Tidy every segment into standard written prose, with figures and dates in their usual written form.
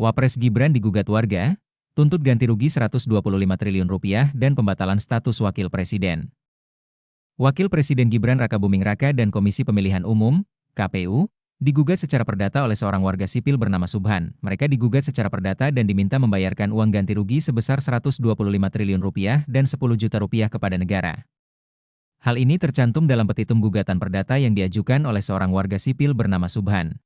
Wapres Gibran digugat warga, tuntut ganti rugi Rp125 triliun dan pembatalan status wakil presiden. Wakil Presiden Gibran Rakabuming Raka dan Komisi Pemilihan Umum, KPU, digugat secara perdata oleh seorang warga sipil bernama Subhan. Mereka digugat secara perdata dan diminta membayarkan uang ganti rugi sebesar Rp125 triliun dan Rp10 juta kepada negara. Hal ini tercantum dalam petitum gugatan perdata yang diajukan oleh seorang warga sipil bernama Subhan.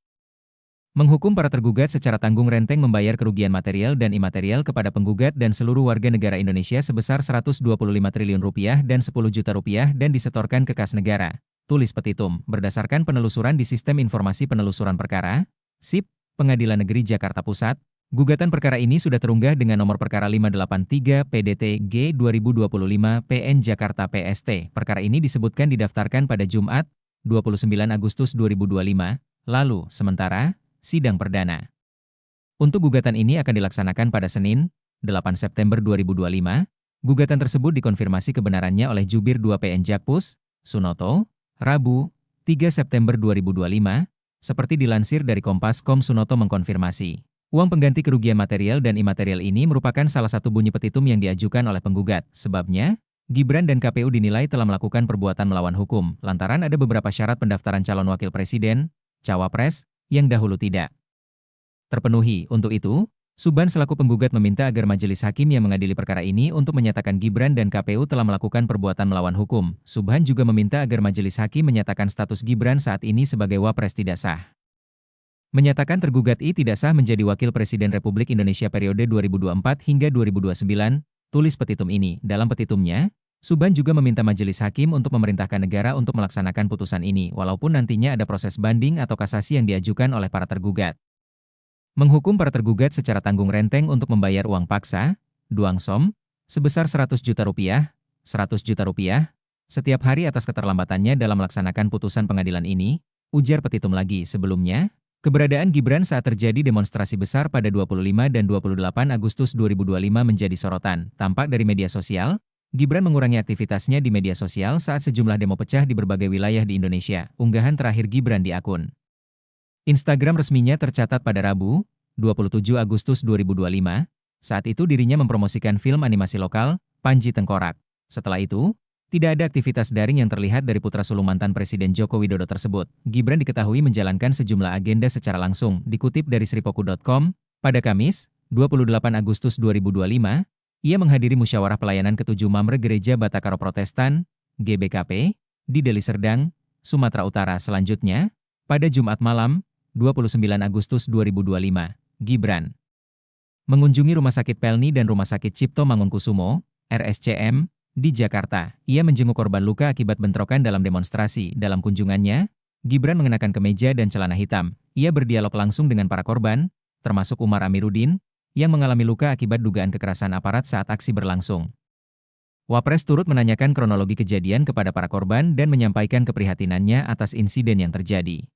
Menghukum para tergugat secara tanggung renteng membayar kerugian material dan imaterial kepada penggugat dan seluruh warga negara Indonesia sebesar Rp125 triliun dan Rp10 juta dan disetorkan ke kas negara. Tulis petitum, berdasarkan penelusuran di Sistem Informasi Penelusuran Perkara, SIP, Pengadilan Negeri Jakarta Pusat, gugatan perkara ini sudah terunggah dengan nomor perkara 583 PDT G 2025 PN Jakarta PST. Perkara ini disebutkan didaftarkan pada Jumat, 29 Agustus 2025, lalu, sementara, sidang perdana untuk gugatan ini akan dilaksanakan pada Senin, 8 September 2025. Gugatan tersebut dikonfirmasi kebenarannya oleh Jubir 2 PN Jakpus, Sunoto, Rabu, 3 September 2025, seperti dilansir dari Kompas.com. Sunoto mengkonfirmasi, uang pengganti kerugian material dan imaterial ini merupakan salah satu bunyi petitum yang diajukan oleh penggugat. Sebabnya, Gibran dan KPU dinilai telah melakukan perbuatan melawan hukum, lantaran ada beberapa syarat pendaftaran calon wakil presiden, cawapres, yang dahulu tidak terpenuhi. Untuk itu, Subhan selaku penggugat meminta agar majelis hakim yang mengadili perkara ini untuk menyatakan Gibran dan KPU telah melakukan perbuatan melawan hukum. Subhan juga meminta agar majelis hakim menyatakan status Gibran saat ini sebagai wapres tidak sah. Menyatakan tergugat I tidak sah menjadi wakil presiden Republik Indonesia periode 2024 hingga 2029, tulis petitum ini. Dalam petitumnya, Subhan juga meminta majelis hakim untuk memerintahkan negara untuk melaksanakan putusan ini, walaupun nantinya ada proses banding atau kasasi yang diajukan oleh para tergugat. Menghukum para tergugat secara tanggung renteng untuk membayar uang paksa, duang som, sebesar Rp100 juta, Rp100 juta setiap hari atas keterlambatannya dalam melaksanakan putusan pengadilan ini, ujar petitum lagi. Sebelumnya, keberadaan Gibran saat terjadi demonstrasi besar pada 25 dan 28 Agustus 2025 menjadi sorotan. Tampak dari media sosial, Gibran mengurangi aktivitasnya di media sosial saat sejumlah demo pecah di berbagai wilayah di Indonesia. Unggahan terakhir Gibran di akun Instagram resminya tercatat pada Rabu, 27 Agustus 2025. Saat itu dirinya mempromosikan film animasi lokal, Panji Tengkorak. Setelah itu, tidak ada aktivitas daring yang terlihat dari putra sulung mantan Presiden Joko Widodo tersebut. Gibran diketahui menjalankan sejumlah agenda secara langsung. Dikutip dari sripoku.com, pada Kamis, 28 Agustus 2025, ia menghadiri musyawarah pelayanan ke-7 Mamre Gereja Batakaro Protestan, GBKP, di Deli Serdang, Sumatera Utara. Selanjutnya, pada Jumat malam, 29 Agustus 2025, Gibran mengunjungi Rumah Sakit Pelni dan Rumah Sakit Cipto Mangunkusumo, RSCM, di Jakarta. Ia menjenguk korban luka akibat bentrokan dalam demonstrasi. Dalam kunjungannya, Gibran mengenakan kemeja dan celana hitam. Ia berdialog langsung dengan para korban, termasuk Umar Amiruddin, yang mengalami luka akibat dugaan kekerasan aparat saat aksi berlangsung. Wapres turut menanyakan kronologi kejadian kepada para korban dan menyampaikan keprihatinannya atas insiden yang terjadi.